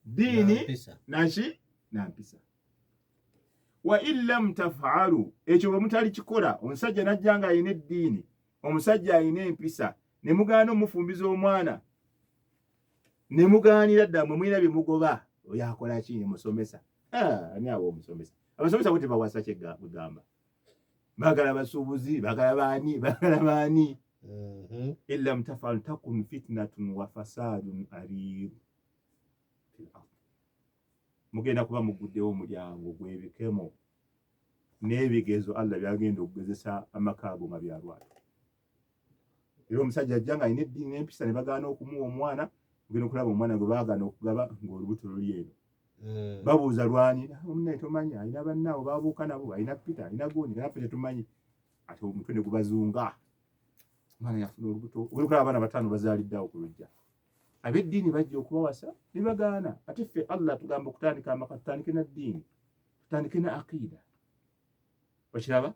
ddiini naki nampisa. Wa illam taf'alu, ekyo bwe mutali kikola, omusajja najja nga ayina eddiini, omusajja ayina empisa, ne mugaana omufumbiza omwana, ne mugaanira ddala mwe mwina bye mugoba, oyo akola ki? Musomesa. Ani abo omusomesa? Abasomesa bo tebawasa kyegamba. Baagala basuubuzi, baagala baani. Illam taf'alu takun fitnatun wa fasadun arir. Mugenda kuba muguddewo omulyango gw'ebikemo n'ebigezo Allah byagenda okugezesa amaka ago nga byalwala. Era omusajja ajja nga alina eddiini n'empisa ne bagaana okumuwa omwana, mugenda okulaba omwana gwe baagaana okugaba ng'olubuto luli eno. Babuuza lwani? Omunnaye tomanyi, alina bannaabo babuuka nabo, alina Peter, alina gundi, naffe tetumanyi. Ate omutwe ne gubazunga. Omwana yafuna olubuto. Ogenda okulaba abaana bataano bazaaliddeawo ku luggya. Ab'eddiini bajja okubawasa ne bagaana. Ate ffe Allah tugamba okutandika amaka, tutandike na ddiini, tutandike na aqiida. Okiraba?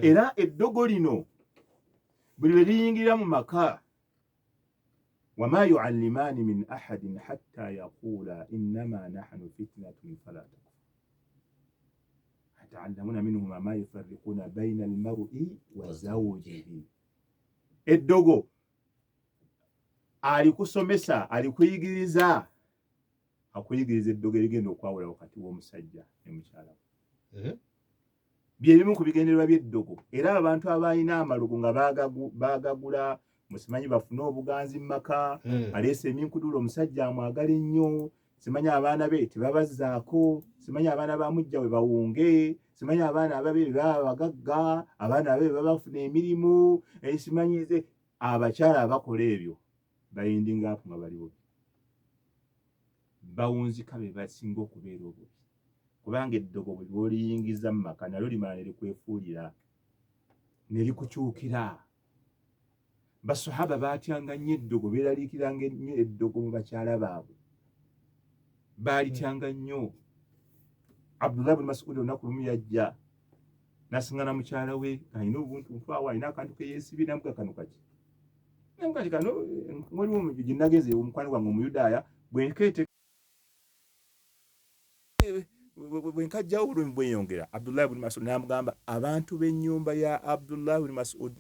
Era eddogo lino buli lwe liyingira mu maka, wama yuallimani min ahadin hatta yaqula innama nahnu fitnatun fala takfur yata'allamuna minhuma ma yufarriquna bayna al-mar'i wa zawjihi. Eddogo alikusomesa, alikuyigiriza, akuyigiriza eddogo erigenda okwawula wakati w'omusajja ne mukyala we. Bye bimu ku bigendererwa by'eddogo. Era abantu abalina amalogo nga baagagula, musimanyi bafune obuganzi mu maka, aleese eminkudulo, omusajja amwagala ennyo, simanyi abaana be tebabazzaako, simanyi abaana ba mujja we bawunge, simanyi abaana ababe baba bagagga, abaana ababe babafuna emirimu, simanyize abakyala abakola ebyo bayindinga apo nga baliwo. Bawunzika be basinga okubeera obubi. Kubanga eddogo bwe lw'oliyingiza mu maka nalyo limala ne likwefuulira, ne likukyukira. Basahaba baatyanga nnyo eddogo, beeraliikiranga nnyo eddogo mu bakyala baabwe. Baalityanga nnyo. Abdullah ibn Mas'ud olunaku lumu yajja n'asiŋŋana mukyala we alina obuntu nfaawo, alina akantu ke yeesibye, namuga kano kaki? Namuga kano waliwo gye nageze omukwano gwange Omuyudaaya bwe nkajjawo bulumi bweyongera. Abdullah ibn Mas'ud n'amugamba abantu b'ennyumba ya Abdullah ibn Mas'ud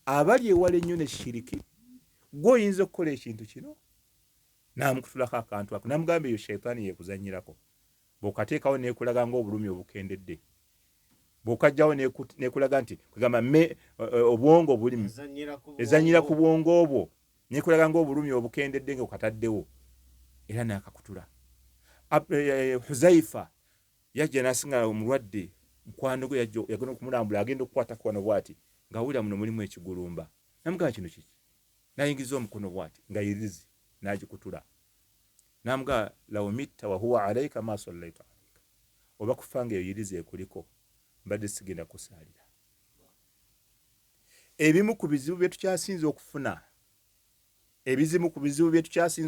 abali ewala ennyo ne shiriki, gwe oyinza okukola ekintu kino? N'amukutulako akantu ako, n'amugamba eyo shayitaani yeekuzannyirako. Bw'okateekawo neekulaga ng'obulumi obukendedde, bw'okajjawo neekulaga nti kugamba obwongo bulimi, ezannyira ku bwongo obwo, neekulaga ng'obulumi obukendedde ng'okataddewo, era n'akakutula. Huzaifa yajja n'asinga omulwadde, mukwano gwe yagenda okumulambula, agenda okukwata kwano bw'ati ng'awulira muno mulimu ekigulumba. Namugamba kino kiki? N'ayingiza omukono bw'ati nga yirizi, n'agikutula. Namugamba law mitta wa huwa alayka ma sallaita alayka, oba kufanga eyo yirizi ekuliko mbadde sigenda kusaalira. Ebimu ku bizibu bye tukyasinze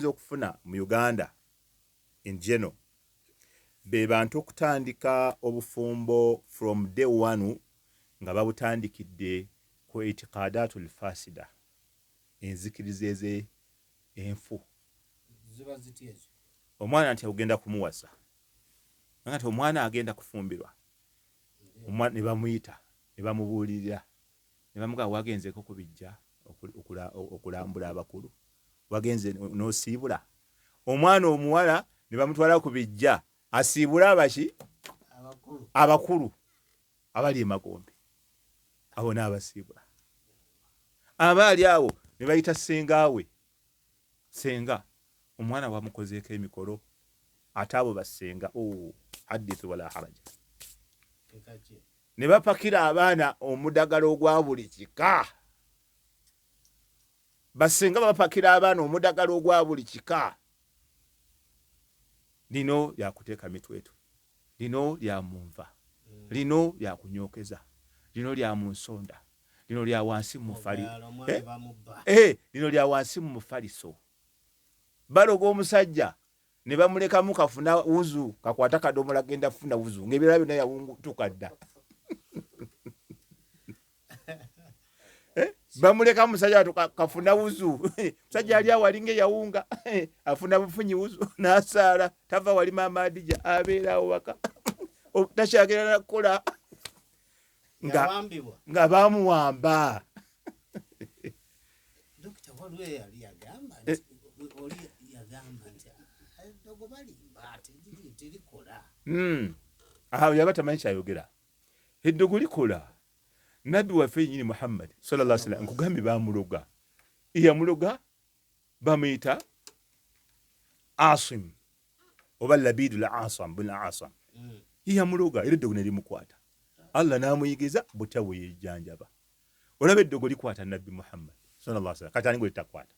okufuna, mu Uganda in general, be bantu okutandika obufumbo from day one nga babutandikidde ku itiqadatul fasida, enzikiriza enfu. Ziba ziti ezo. Omwana nti agenda kumuwasa, nti omwana agenda kufumbirwa, omwana ne bamuyita, ne bamubuulirira, ne bamugamba wagenzeeko kubijja okulambula abakulu, wagenze n'osiibula. Omwana omuwala ne bamutwala ku bijja asiibula abakulu abali emagombe, abo n'abasiibula. Abaali awo ne bayita sengaawe, senga omwana wamukozeeko emikolo, ate abo basenga hadithu wala haraja. Ne bapakira abaana omudagalo ogwa buli kika. Basenga bapakira abaana omudagalo ogwa buli kika. Lino lyakuteeka mitwetu, lino lya munva, lino lya kunyokeza, lino lya munsonda, lino lya wansi mu mufali, lino lya wansi mu mufaliso. Baloga omusajja ne bamulekamu kafuna wuzu, kakwata kadomola genda kufuna wuzu, ng'ebirala byonna yawungutuka dda. bamuleka musajja watu kafuna wuzu musajja ali awalinga yawunga afuna bufunyi wuzu nasaala tava wali mama Adija abeerawo waka takyagera nakola nga bamuwamba. Dokita waliwo yali yagamba oli yagamba nti eddogo balimba terikola. Awo yaba tamanyi kyayogera. Eddogo likola. Nabbi waffe nyini Muhammad sallallahu alaihi wasallam nkugambye bamuloga. Yamuloga bamuyita Asim oba Labidul Asam bin Asam. Yamuloga era eddogo ne limukwata. Allah n'amuyigiriza butya bwe yejjanjaba. Olaba eddogo likwata Nabbi Muhammad sallallahu alaihi wasallam kati ani gwe litakwata.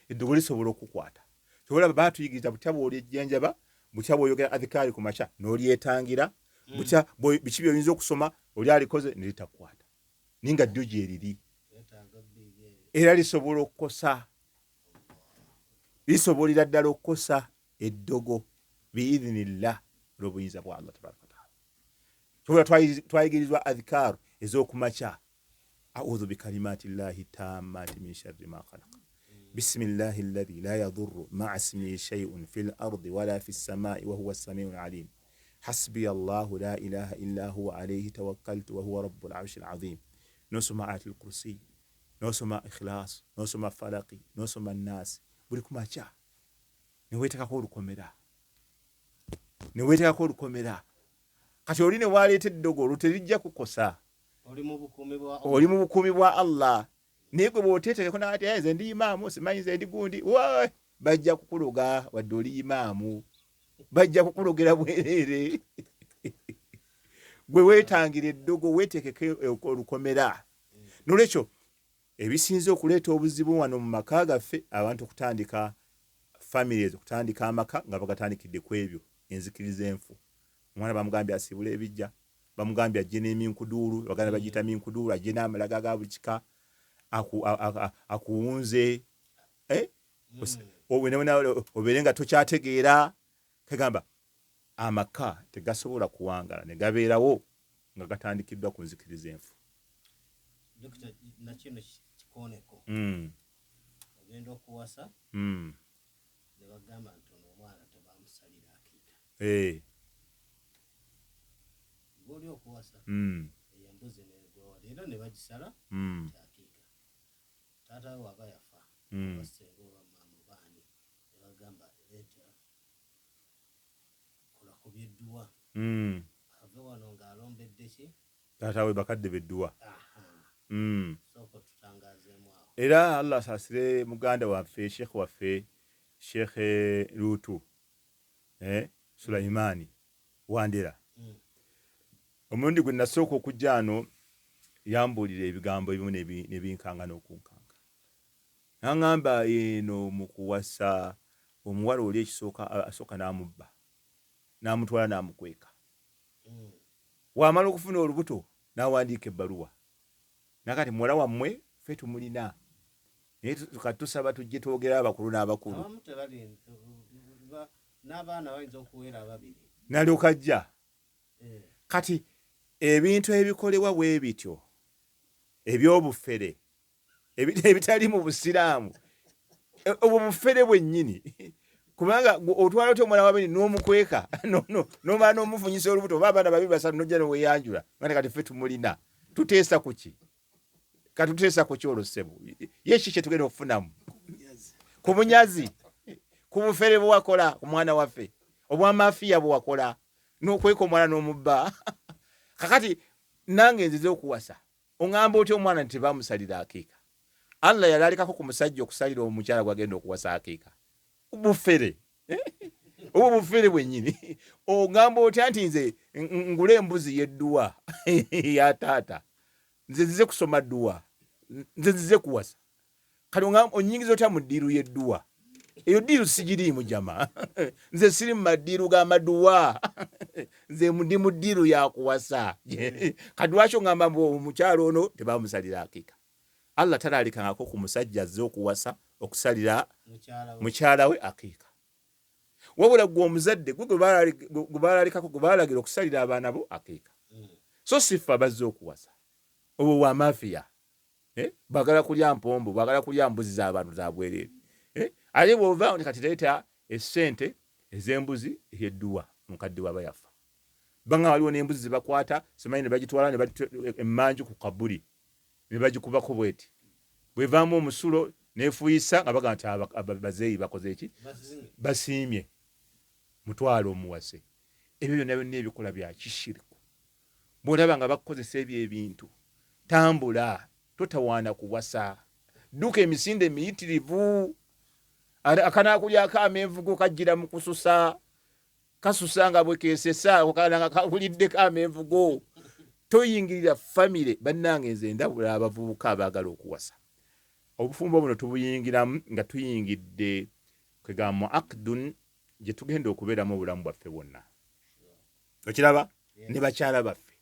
Eddogo lisobola okukwata. Olaba baatuyigiriza butya bwe olyejjanjaba, butya bwe oyogera adhikari ku makya n'olyetangira, butya biki by'oyinza okusoma oli alikoze ne litakwata. Ninga ddyo gye liri. Era lisobola okukosa. Lisobolera ddala okukosa eddogo biidhinillah olw'obuyinza bwa Allah tabaraka wa taala. Tuba twayigirizwa adhikaru ez'okumakya. A'udhu bikalimati llahi tammati min sharri ma khalaq. Bismillahi alladhi la yadurru ma'a ismihi shay'un fil ardi wala fis samai wa huwa as-sami'ul 'alim. Hasbi Allahu la ilaha illa huwa alayhi tawakkaltu wa huwa rabbul 'arshil 'azim. Nosoma ayatul kursi, nosoma ikhlas, nosoma falaqi, nosoma nas. Buli kumakya neweetekako olukomera. Kati oli ne waleeta eddogo olwo terijja kukosa. Oli mu bukuumi bwa Allah. Naye gwe bw'oteetekeko n'ati nze ndi imaamu simanyi nze ndi gundi bajja kukuloga wadde oli imaamu. Bajja kukulogera bwereere. Gwe weetangira eddogo weetekeko olukomera. Nolwekyo ebisinze okuleeta obuzibu wano mu maka gaffe abantu okutandika families, okutandika amaka nga bagatandikidde ku ebyo enzikiriza enfu. Omwana bamugambye asibula ebijja, bamugambye ajje n'eminkuduulu, baganda bagiyita minkuduulu, ajje n'amalaga ga buli kika akuwunze. Obeere nga tokyategeera. Kagamba amaka tegasobola kuwangala ne gabeerawo nga gatandikiddwa ku nzikiriza enfu. Dokita nakino kikooneko. Ogenda okuwasa ne bagamba nti ono omwana tebamusalira akiika. Gw'oli okuwasa embuzi negwewala era ne bagisala akiika. Taata we waba yafa basenga oba maama baani ne bagamba leeta kola ku byedduwa ave wano ng'alombedde ki taata we bakadde bedduwa. Sooka tutangazeemu awo. Era Allah asaasire muganda waffe Sheikh waffe Sheikh Lutu Sulaimani Wandera. Omulundi gwe nasooka okujja wano yambuulira ebigambo ebimu ne binkankana okunkanga. N'aŋŋamba eno mu kuwasa omuwala oli asooka n'amubba n'amutwala n'amukweka. Wamala okufuna olubuto n'awandiika ebbaluwa. Nakati muwala wammwe ffe tumulina. Naye tukatusaba tujje twogera abakulu n'abakulu. Abamu tebali n'abaana bayinza okuwera ababiri. N'alyoka ajja. Kati ebintu ebikolebwa bwe bityo eby'obufere ebitali mu busiraamu obwo bufere bwennyini. Kubanga otwala otyo omwana wabiri n'omukweka n'omala n'omufunyisa olubuto oba abaana babiri basatu n'ojja n'oweyanjula nga kati ffe tumulina. Tuteesa ku ki? Katuteesa ku ki olusebu? Ye ki kye tugenda okufunamu? Ku bunyazi, ku bufere bwe wakola ku mwana waffe, obwamafiya bwe wakola n'okweka omwana n'omubba. Kakati nange nzize okuwasa oŋŋamba otya omwana nti tebamusalira akiika? Allah yalalikako ku musajja okusalira omukyala gwagenda okuwasa akiika. Bufere obwo bufere bwennyini. Oŋŋamba otya nti nze ngule embuzi y'edduwa ya taata, nze nzize kusoma dduwa, nze nzize kuwasa. Kati onyingiza otya mu ddiiru y'edduwa? Eyo ddiiru sigiriimu jama. Nze siri mu maddiiru g'amaduwa. Nze ndi mu ddiiru ya kuwasa. Kati lwaki oŋŋamba omukyalo ono tebamusalira akiika? Allah talaalikangako ku musajja azze okuwasa okusalira mukyala we akiika. Wabula gwe omuzadde gwe baalaalikako gwe baalagira okusalira abaana bo akiika. So si ffe abazze okuwasa. Obwo bwa mafiya. bagala kulya mpombo, bagala kulya mbuzi z'abantu za bwerere. Ate bw'ova kati leeta essente ez'embuzi ey'edduwa omukadde waba yafa. Banga waliwo n'embuzi ze bakwata simanyi ne bagitwala ne emmanju ku kabuli ne bagikubako bweti. Bwevaamu omusulo neefuuyisa nga baga nti abazeeyi bakoze eki? Basiimye. Mutwalo omuwase. Ebyo byonna byonna ebikola bya kishiriku. Bw'olaba nga bakukozesa ebyo ebintu, tambula, totawaana kuwasa. Dduka emisinde miyitirivu. Akanaakulyako amenvugo kajjira mu kususa. Kasusa nga bwe keesesa nga kakuliddeko amenvugo. Toyingirira famire bannange nze ndabula abavubuka abaagala okuwasa. Obufumbo buno tubuyingiramu nga tuyingidde kwegamba akdun gye tugenda okubeeramu obulamu bwaffe bwonna. Okiraba? Ne bakyala baffe.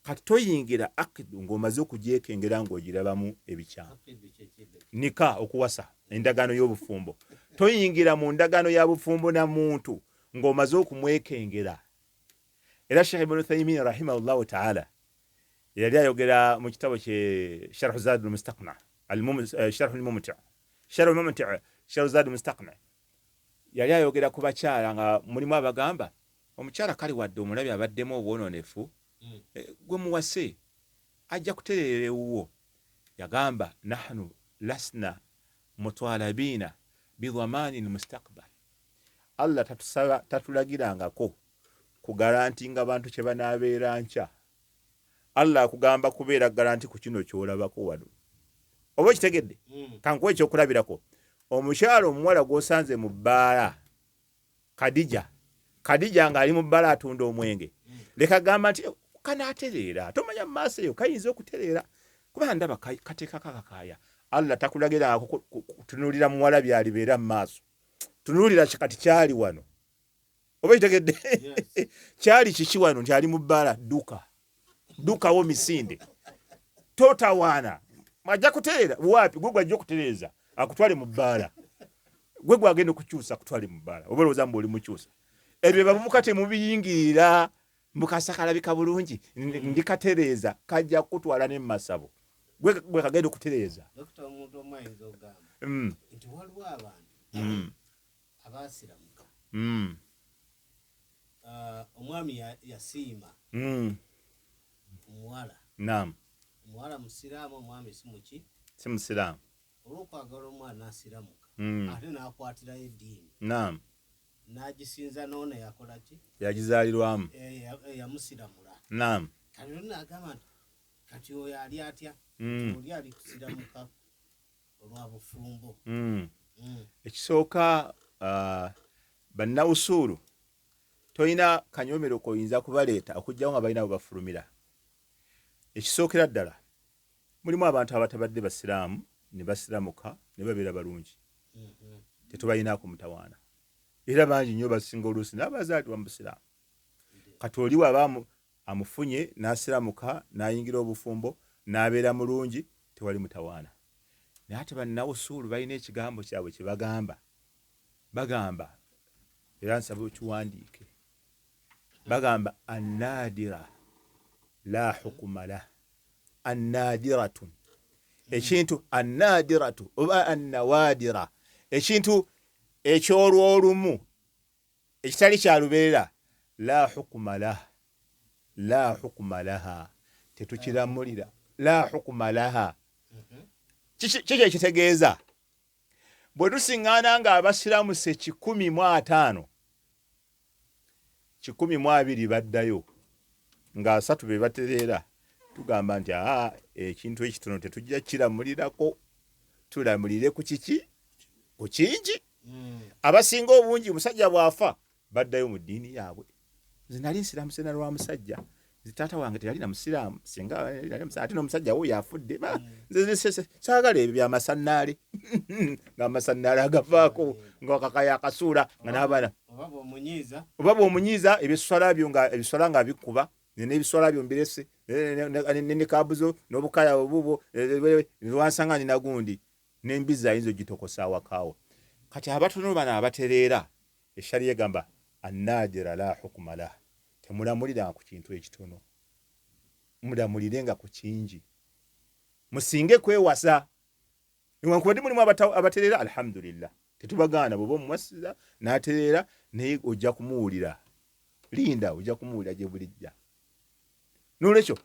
Kati toyingira akdu ng'omaze okugyekengera ng'ogirabamu ebikyamu. Nika okuwasa endagaano y'obufumbo. Toyingira mu ndagaano ya bufumbo na muntu ng'omaze okumwekengera. Era Sheikh Ibn Uthaymin rahimahullahu ta'ala yali ayogera mu kitabo kye Sharh Zad al-Mustaqna Sharh al-Mumti' Sharh Zad al-Mustaqna yali ayogera ku bakyala nga mulimu abagamba omukyala kali wadde omulabi abaddemu obwononefu gwe muwase ajja kutereera ewuwo. Yagamba nahnu lasna mutwalabina bidhamani al-mustaqbal. Allah tatulagirangako kugaranti nga bantu kye banaabeera nkya. Allah akugamba kubeera garanti ku kino ky'olabako wano. Oba kitegedde? Kankuwa ekyokulabirako. Omukyalo omuwala gw'osanze mu bbaala Kadija ng'ali mu bbaala atunda omwenge. Leka gamba nti kanaatereera. Tomanya mu maaso eyo kayinza okutereera. Kuba ndaba kateeka kakakaaya. Allah takulagira kutunuulira muwala byalibeera mu maaso. Tunuulira kati kyali wano. Oba kitegedde? Kyali kiki wano nti ali mu bbaala dukawo misinde. Totawaana. Majja kutereera wapi? Gwe gwajja okutereeza akutwale mu bbaala. Gwe gwagenda okukyusa akutwale mu bbaala. Oba olowooza mbu oli mukyusa. Ebyo bavubuka temubiyingirira mukasakalabika bulungi ndikatereeza kajja kutwala ne masabo. Gwe kagenda okutereeza. Dr. Omuntu omwayinza ogamba nti waliwo abantu abaasiramuka. Omwami yasiima omuwala. Naam. Omuwala musiraamu, omwami si musiraamu. Olw'okwagala omwana n'asiramuka ate n'akwatirayo eddiini. Naam. N'agisinza n'ono yakola ki? Yagizaalirwamu. Yamusiramula. Naam. Kati n'agamba nti kati oyo ali atya? Oli ali kusiramuka olwa bufumbo. Ekisooka bannawusuulu toyina kanyoomero koyinza kubaleeta okujjawo nga balina bwebafulumira. Ekisookera ddala mulimu abantu abatabadde basiraamu ne basiramuka ne babeera balungi. Tetubalinaako mutawaana. Era bangi nnyo basinga oluusi n'abazaalibwa mu busiraamu. Kati oli waba amufunye n'asiramuka n'ayingira obufumbo n'abeera mulungi tewali mutawaana. Naye ate bannawusuulu balina ekigambo kyabwe kye bagamba. Bagamba era nsaba okiwandiike. Bagamba annaadira la hukuma lah. Annaadiratun. Ekintu annaadiratu oba annawaadira. Ekintu ekyolwolumu ekitali kya lubeerera la hukuma lah. La hukuma laha. Tetukiramulira. La hukuma laha. Kiki ekitegeeza? Bwe tusiŋŋaana nga abasiraamu 150, 120 baddayo nga 3 be batereera, tugamba nti ekintu ekitono tetujja kiramulirako, tulamulire ku kiki? Ku kingi. Abasinga obungi musajja bw'afa baddayo mu ddiini yaabwe. Nze nali nsiraamu sena lwa musajja. Taata wange teyali na musiraamu singa ate n'omusajja wo yafudde. Saagala ebyo byamasanaale nga amasannaale agavaako ng'akakaya akasuula nga n'abaana oba bw'omunyiiza ebiswala byo nga ebiswala nga bikuba n'ebiswala byo mbirese ne kaabuzo n'obukaya obuubwo lwansanga nina gundi n'embizi ayinza ogitokosa awakaawo. Kati abatono bano abatereera eshariya egamba annaadira la hukuma lah. Temulamulira ku kintu ekitono, mulamulirenga ku kingi. musinge kwewasa newankubadde mulimu abatereera alhamdulillah tetubagaana bwoba omuwasiza n'atereera naye ojja kumuwulira linda ojja kumuwulira gye bulijja n'olwekyo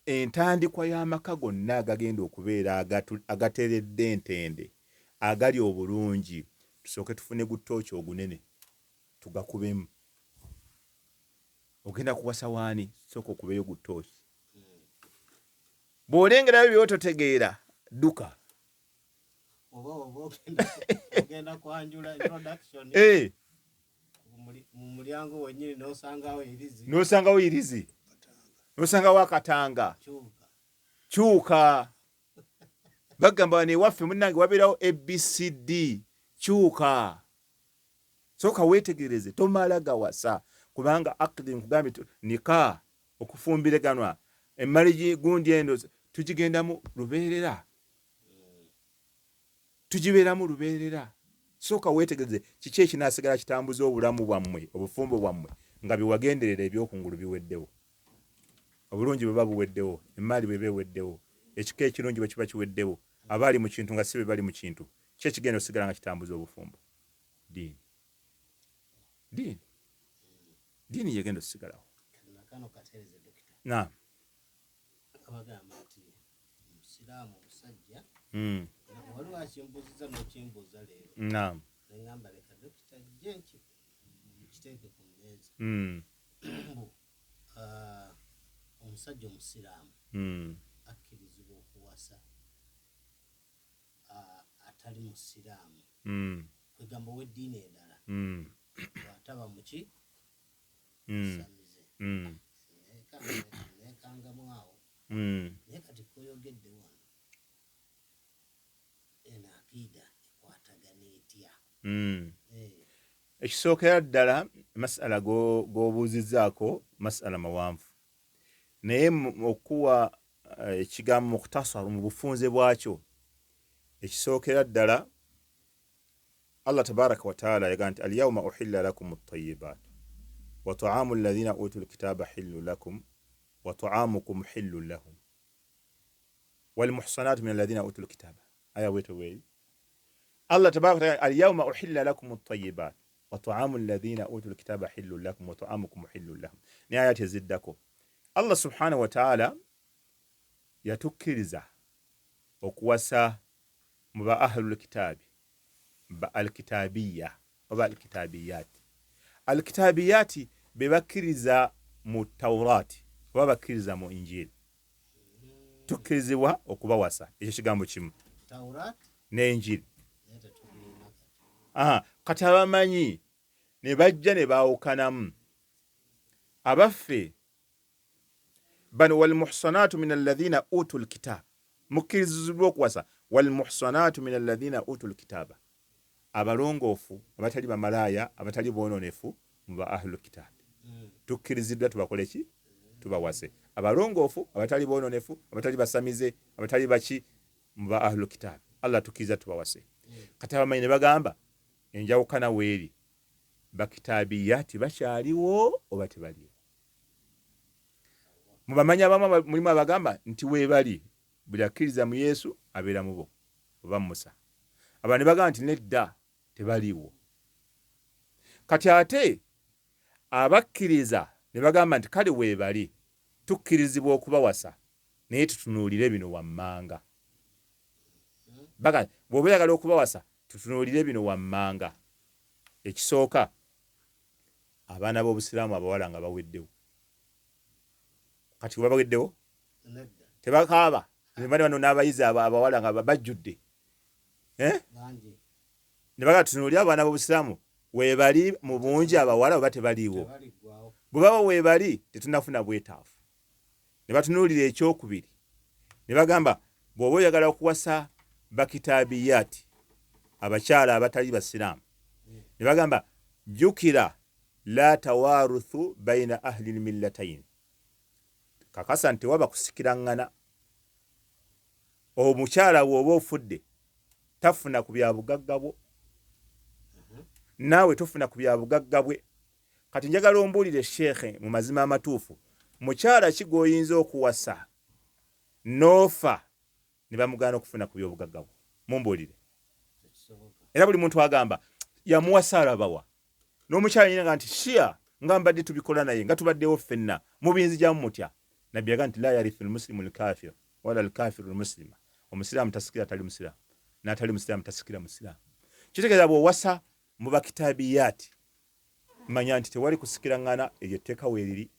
entandikwa y'amaka gonna agagenda okubeera agateredde entende agali obulungi tusooke tufune gutooki ogunene tugakubemu ogenda kuwasa waani sooka okubeeyo gutooki bw'olengerayo byototegeera dduka ogenda kwanjula introduction mu mulyango wennyini n'osangawo irizi n'osangawo akatanga kyuka bagamba newaffe munnange wabeerawo abcd kyuka sooka weetegereze tomala gawasa kubanga akidi nkugambye nika okufumbiraganwa emmaligi gundi endo tugigendamu lubeerera tugibeeramu lubeerera sooka weetegereze kiki ekinaasigala kitambuza obulamu bwammwe obufumbo bwammwe nga biwagenderera ebyokungulu biweddewo obulungi bwe buba buweddewo emmaali bwe beweddewo ekika ekirungi bwe kiba kiweddewo abaali mu kintu nga si be bali mu kintu ki ekigenda osigala nga kitambuza obufumbo diini yegenda osigalawo naam abagamba nti omusiraamu omusajja waliwo akimbuziza n'okimbuuza leero naam neŋŋamba leka dokita jje kiteeke ku mmeeza omusajja omusiraamu akkirizibwa okuwasa atali musiraamu kwegamba ow'eddiini endala bw'ataba muki samize neekangamu awo naye kati koyogedde wano eno akiida ekwatagana etya ekisookera ddala masala g'obuuzizzaako masala mawanvu naye okuwa ekigambo mukhtasaru mu bufunze bwakyo ekisookera ddala Allah tabaraka wa taala yagaa nti alyawma uhilla lakum at-tayyibat wa ta'amu alladhina utul kitaba hillu lakum wa ta'amukum hillu lahum wal muhsanatu min alladhina utul kitaba aya wetu Allah tabaraka wa taala alyawma uhilla lakum at-tayyibat wa ta'amu alladhina utul kitaba hillu lakum wa ta'amukum hillu lahum ni ayati eziddako Allah subhanahu wa ta'ala yatukkiriza okuwasa mu ba ahlul kitaabi ba alkitabiya oba alkitabiyati alkitabiyati be bakkiriza mu tawrati oba bakkiriza mu injili tukkirizibwa okubawasa ekyo kigambo kimu ne injili kati abamanyi ne bajja ne baawukanamu abaffe bano walmuhsanatu min alladhina utul kitab mukkirizibwa okuwasa walmuhsanatu min alladhina utul kitaba abalongoofu abatali bamalaaya abatali boononefu mu ba ahlul kitab tukkiriziddwa tubakole ki tubawase abalongoofu abatali boononefu abatali basamize abatali baki mu ba ahlul kitab Allah tukkiriza tubawase kati abamanyi ne bagamba enjawukana weeri bakitabiyati bakyaliwo oba tebaliwo mubamanyi abamu mulimu abagamba nti weebali buli akkiriza mu Yesu abeera mu bo oba Musa abantu ne bagamba nti nedda tebaliwo kati ate abakkiriza ne bagamba nti kale weebali tukkirizibwa okubawasa naye tutunuulire bino wammanga baga bw'oba oyagala okubawasa tutunuulire bino wammanga ekisooka abaana b'obusiraamu abawala nga baweddewo kati babaweddewo tebakaaba bali bano n'abayizi abawala nga bajjudde ne baga tutunuulire abaana b'obusiraamu weebali mu bungi abawala oba tebaliiwo bwe baba weebali tetunafuna bwetaafu ne batunuulira ekyokubiri ne bagamba bw'oba oyagala okuwasa bakitabiyati abakyala abatali basiraamu ne bagamba jjukira la tawaruthu baina ahli lmillatayn kakasa nti waba kusikiraŋŋana omukyala bw'oba ofudde tafuna ku bya bugagga bwo naawe tofuna ku bya bugagga bwe kati njagala ombuulire sheekhe mu mazima amatuufu mukyala ki gw'oyinza okuwasa n'ofa ne bamugaana okufuna ku byobugagga bwe. Mumbuulire. tekisoboka. Era buli muntu agamba yamuwasa alabawa. N'omukyala yenna nti shia nga mbadde tubikola naye nga tubaddewo ffenna mubinzijamu mutya. Nabbi yaga nti la yarifu almuslimu alkafir wala alkafiru almuslima. Omusiraamu tasikira tali musiraamu n'atali musiraamu tasikira musiraamu. Kitegeeza bw'owasa mu bakitabiyaati manya nti tewali kusikiraŋŋana eryo etteeka weeriri.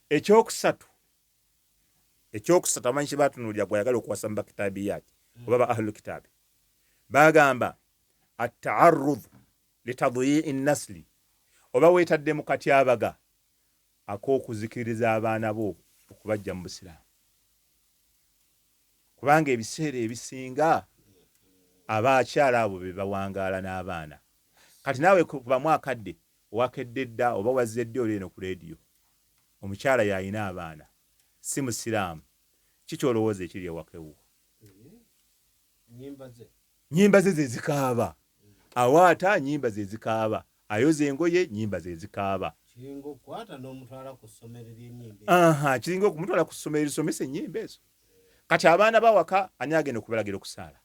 Ekyokusatu amanyi kye baatunuulira gwayagala okuwasa mu bakitabiyaati oba ba ahlu kitaabi baagamba at-ta'arrud li tadyi'i nasli oba weetadde mu katyabaga ak'okuzikiriza abaana bo okubajja mu busiraamu. Kubanga ebiseera ebisinga abakyala abo be bawangaala n'abaana. Kati naawe kubamu akadde owakedde dda oba wazze dda oli eno ku leediyo omukyala y'alina abaana si musiraamu, kikyolowooza ekiri ewakewo? Nnyimba ze zikaaba, awaata nnyimba ze zikaaba, ayoza engoye nnyimba ze zikaaba. Kiringa okukwata n'omutwala ku ssomero ly'ennyimba. Kiringa okumutwala ku ssomero erisomesa ennyimba ezo. Kati abaana bawaka ani agenda okubalagira okusaala?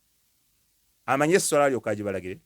Amanye esswala alyoka agibalagire?